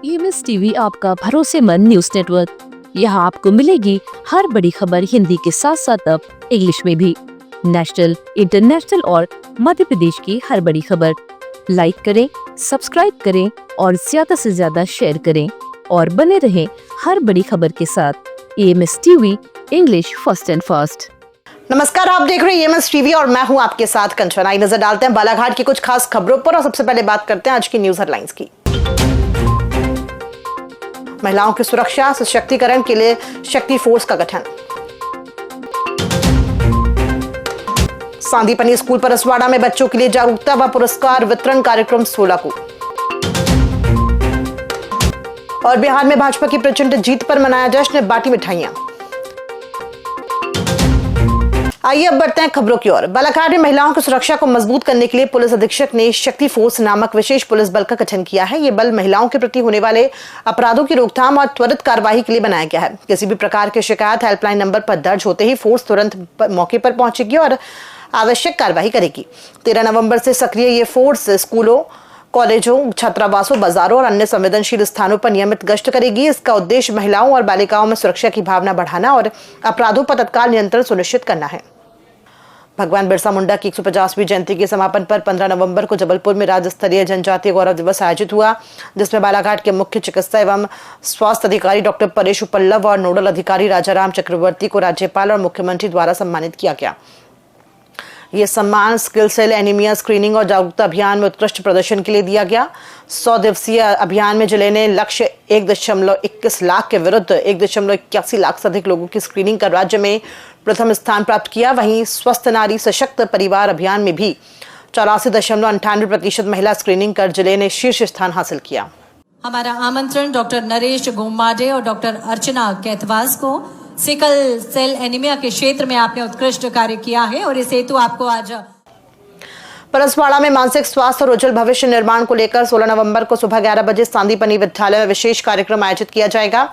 EMS TV आपका भरोसेमंद news network. यहाँ आपको मिलेगी हर बड़ी खबर हिंदी के साथ साथ अब इंग्लिश में भी। नेशनल, इंटरनेशनल और मध्य प्रदेश की हर बड़ी खबर लाइक करें, सब्सक्राइब करें और ज्यादा से ज्यादा शेयर करें और बने रहें हर बड़ी खबर के साथ। EMS TV, English first and fast. नमस्कार, आप देख रहे हैं EMS टीवी और मैं हूं आपके साथ कंचना। आई नजर डालते हैं बालाघाट की कुछ खास खबरों पर और सबसे पहले बात करते हैं आज की न्यूज हेडलाइंस की। महिलाओं की सुरक्षा सशक्तिकरण के लिए शक्ति फोर्स का गठन। सांदीपनी स्कूल परसवाड़ा में बच्चों के लिए जागरूकता व पुरस्कार वितरण कार्यक्रम 16 को। और बिहार में भाजपा की प्रचंड जीत पर मनाया जश्न, बांटी मिठाइयां। आइए अब बढ़ते हैं खबरों की ओर। बालाघाट में महिलाओं की सुरक्षा को मजबूत करने के लिए पुलिस अधीक्षक ने शक्ति फोर्स नामक विशेष पुलिस बल का गठन किया है। ये बल महिलाओं के प्रति होने वाले अपराधों की रोकथाम और त्वरित कार्रवाई के लिए बनाया गया है। किसी भी प्रकार की शिकायत हेल्पलाइन नंबर पर दर्ज होते ही फोर्स तुरंत मौके पर पहुंचेगी और आवश्यक कार्रवाई करेगी। 13 नवंबर से सक्रिय ये फोर्स स्कूलों, कॉलेजों, छात्रावासों, बाजारों और अन्य संवेदनशील स्थानों पर नियमित गश्त करेगी। इसका उद्देश्य महिलाओं और बालिकाओं में सुरक्षा की भावना बढ़ाना और अपराधों पर तत्काल नियंत्रण सुनिश्चित करना है। भगवान बिरसा मुंडा की 150वीं जयंती के समापन पर 15 नवंबर को जबलपुर में राज्य स्तरीय जनजातीय गौरव दिवस आयोजित हुआ, जिसमें बालाघाट के मुख्य चिकित्सा एवं स्वास्थ्य अधिकारी डॉक्टर परेश पल्लव और नोडल अधिकारी राजाराम चक्रवर्ती को राज्यपाल और मुख्यमंत्री द्वारा सम्मानित किया गया। ये सम्मान स्किल सेल एनीमिया स्क्रीनिंग और जागरूकता अभियान में उत्कृष्ट प्रदर्शन के लिए दिया गया। 100 दिवसीय अभियान में जिले ने लक्ष्य 1.21 लाख के विरुद्ध 1.81 लाख से अधिक लोगों की स्क्रीनिंग कर राज्य में प्रथम स्थान प्राप्त किया। वहीं स्वस्थ नारी सशक्त परिवार अभियान में भी 84.98% महिला स्क्रीनिंग कर जिले ने शीर्ष स्थान हासिल किया। हमारा आमंत्रण डॉक्टर नरेश गोमाडे और डॉक्टर अर्चना कैथवास को। सिकल सेल एनीमिया के क्षेत्र में आपने उत्कृष्ट कार्य किया है और इस हेतु आपको आज परसवाड़ा में मानसिक स्वास्थ्य और उज्जवल भविष्य निर्माण को लेकर 16 नवंबर को सुबह 11 बजे सांदीपनी विद्यालय में विशेष कार्यक्रम आयोजित किया जाएगा।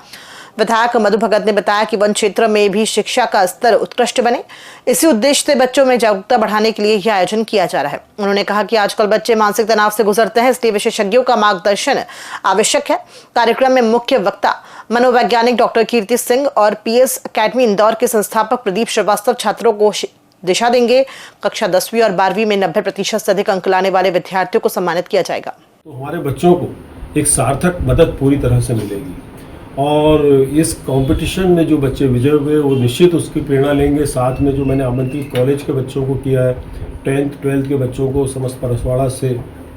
विधायक मधु भगत ने बताया कि वन क्षेत्र में भी शिक्षा का स्तर उत्कृष्ट बने, इसी उद्देश्य से बच्चों में जागरूकता बढ़ाने के लिए यह आयोजन किया जा रहा है। उन्होंने कहा कि आजकल बच्चे मानसिक तनाव से गुजरते हैं, इसलिए विशेषज्ञों का मार्गदर्शन आवश्यक है। कार्यक्रम में मुख्य वक्ता मनोवैज्ञानिक डॉक्टर कीर्ति सिंह और PS अकेडमी इंदौर के संस्थापक प्रदीप श्रीवास्तव छात्रों को दिशा देंगे। कक्षा 10वीं और 12वीं में 90% से अधिक अंक लाने वाले विद्यार्थियों को सम्मानित किया जाएगा। तो हमारे बच्चों को एक सार्थक मदद पूरी तरह से मिलेगी और इस कंपटीशन में जो बच्चे विजय हुए वो निश्चित उसकी प्रेरणा लेंगे। साथ में जो मैंने आमंत्रित कॉलेज के बच्चों को किया है, 10th 12th के बच्चों को समस्त परसवाड़ा से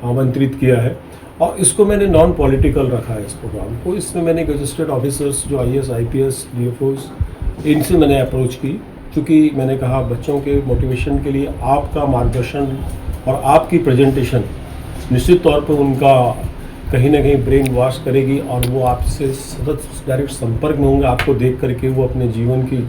आमंत्रित किया है और इसको मैंने नॉन पॉलिटिकल रखा है इस प्रोग्राम को। इसमें मैंने गजेस्टेड ऑफिसर्स जो IAS IPS DFOs इनसे मैंने अप्रोच की, क्योंकि मैंने कहा बच्चों के मोटिवेशन के लिए आपका मार्गदर्शन और आपकी प्रेजेंटेशन निश्चित तौर पर उनका कहीं ना कहीं ब्रेन वॉश करेगी और वो आपसे सतत डायरेक्ट संपर्क में होंगे। आपको देख करके वो अपने जीवन की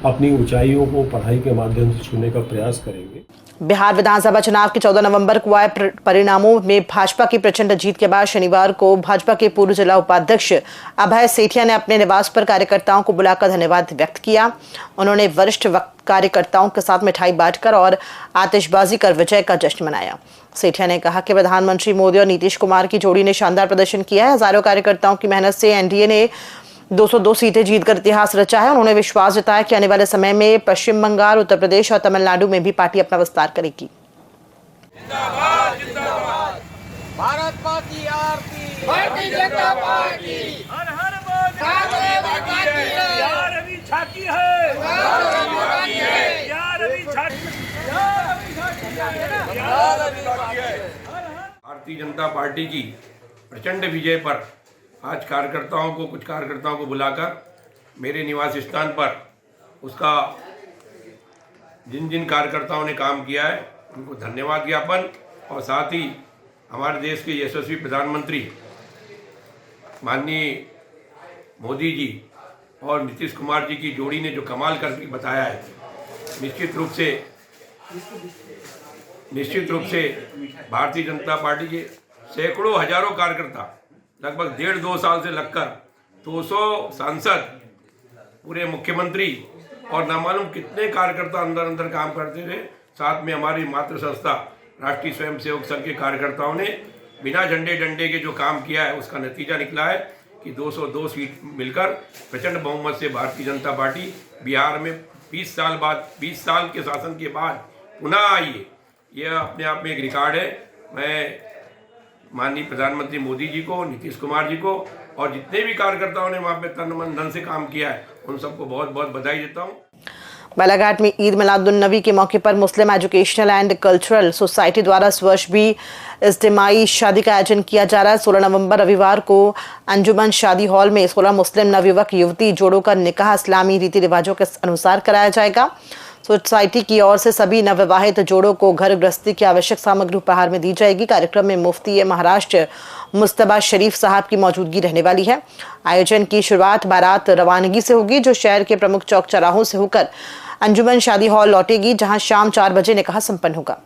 अपनी ऊंचाइयों को पढ़ाई के माध्यम से छूने का प्रयास करेंगे। बिहार विधानसभा चुनाव के 14 नवंबर को आए परिणामों में भाजपा की प्रचंड जीत के बाद शनिवार को भाजपा के पूर्व जिला उपाध्यक्ष अभय सेठिया ने अपने निवास पर कार्यकर्ताओं को बुलाकर धन्यवाद व्यक्त किया। उन्होंने वरिष्ठ कार्यकर्ताओं के साथ मिठाई बांटकर और आतिशबाजी कर विजय का जश्न मनाया। सेठिया ने कहा कि प्रधानमंत्री मोदी और नीतीश कुमार की जोड़ी ने शानदार प्रदर्शन किया है। हजारों कार्यकर्ताओं की मेहनत से NDA ने 202 सीटें जीतकर इतिहास रचा है। उन्होंने विश्वास जताया कि आने वाले समय में पश्चिम बंगाल, उत्तर प्रदेश और तमिलनाडु में भी पार्टी अपना विस्तार करेगी। जिंदाबाद जिंदाबाद भारत मां की आरती, भारतीय जनता पार्टी, हर हर मोदी, यार अभी झांकी है, यार अभी झांकी है, यार अभी झांकी है। भारतीय जनता पार्टी की प्रचंड विजय पर आज कुछ कार्यकर्ताओं को बुलाकर मेरे निवास स्थान पर उसका जिन जिन कार्यकर्ताओं ने काम किया है उनको धन्यवाद ज्ञापन और साथ ही हमारे देश के यशस्वी प्रधानमंत्री माननीय मोदी जी और नीतीश कुमार जी की जोड़ी ने जो कमाल करके बताया है, निश्चित रूप से भारतीय जनता पार्टी के सैकड़ों हजारों कार्यकर्ता लगभग 1.5-2 साल से लगकर 200 सांसद, पूरे मुख्यमंत्री और न मालूम कितने कार्यकर्ता अंदर काम करते थे। साथ में हमारी मातृ संस्था राष्ट्रीय स्वयंसेवक संघ के कार्यकर्ताओं ने बिना झंडे डंडे के जो काम किया है उसका नतीजा निकला है कि 202 सीट मिलकर प्रचंड बहुमत से भारतीय जनता पार्टी बिहार में 20 साल के शासन के बाद पुनः आई है। यह अपने आप में एक रिकॉर्ड है। मैं माननीय प्रधानमंत्री मोदी जी को, नीतीश कुमार जी को और जितने भी कार्यकर्ताओं ने वहाँ पे तन मन धन से काम किया है उन सबको बहुत बहुत बधाई देता हूँ। बालाघाट में ईद मिलादुन्नबी के मौके पर Muslim educational and cultural society द्वारा इस वर्ष भी इज्तिमाई शादी का आयोजन किया जा रहा है। 16 नवंबर रविवार को अंजुमन शादी हॉल में 16 मुस्लिम नवयुवक युवती जोड़ों का निकाह इस्लामी रीति रिवाजों के अनुसार कराया जाएगा। सोसाइटी की ओर से सभी नवविवाहित जोड़ों को घर गृहस्थी की आवश्यक सामग्री उपहार में दी जाएगी। कार्यक्रम में मुफ्ती महाराष्ट्र मुस्तबा शरीफ साहब की मौजूदगी रहने वाली है। आयोजन की शुरुआत बारात रवानगी से होगी जो शहर के प्रमुख चौक चौराहों से होकर अंजुमन शादी हॉल लौटेगी, जहां शाम 4 बजे निकाह संपन्न होगा।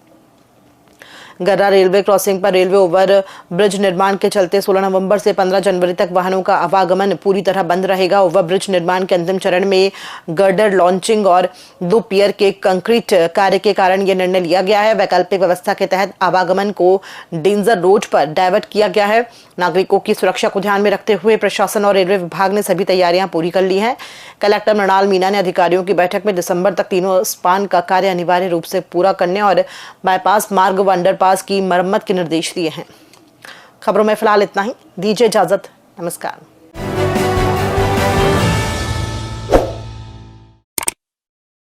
गर्रा रेलवे क्रॉसिंग पर रेलवे ओवर ब्रिज निर्माण के चलते 16 नवंबर से 15 जनवरी तक वाहनों का आवागमन पूरी तरह बंद रहेगा। ओवर ब्रिज निर्माण के अंतिम चरण में गर्डर लॉन्चिंग और 2 पियर के कंक्रीट कार्य के कारण यह निर्णय लिया गया है। वैकल्पिक व्यवस्था के तहत आवागमन को डेंजर रोड पर डायवर्ट किया गया है। नागरिकों की सुरक्षा को ध्यान में रखते हुए प्रशासन और रेलवे विभाग ने सभी तैयारियां पूरी कर ली हैं। कलेक्टर मृणाल मीना ने अधिकारियों की बैठक में दिसंबर तक तीनों स्पान का कार्य अनिवार्य रूप से पूरा करने और बाईपास मार्ग व अंडरपास की मरम्मत के निर्देश दिए हैं। खबरों में फिलहाल इतना ही। दीजिए इजाजत। नमस्कार।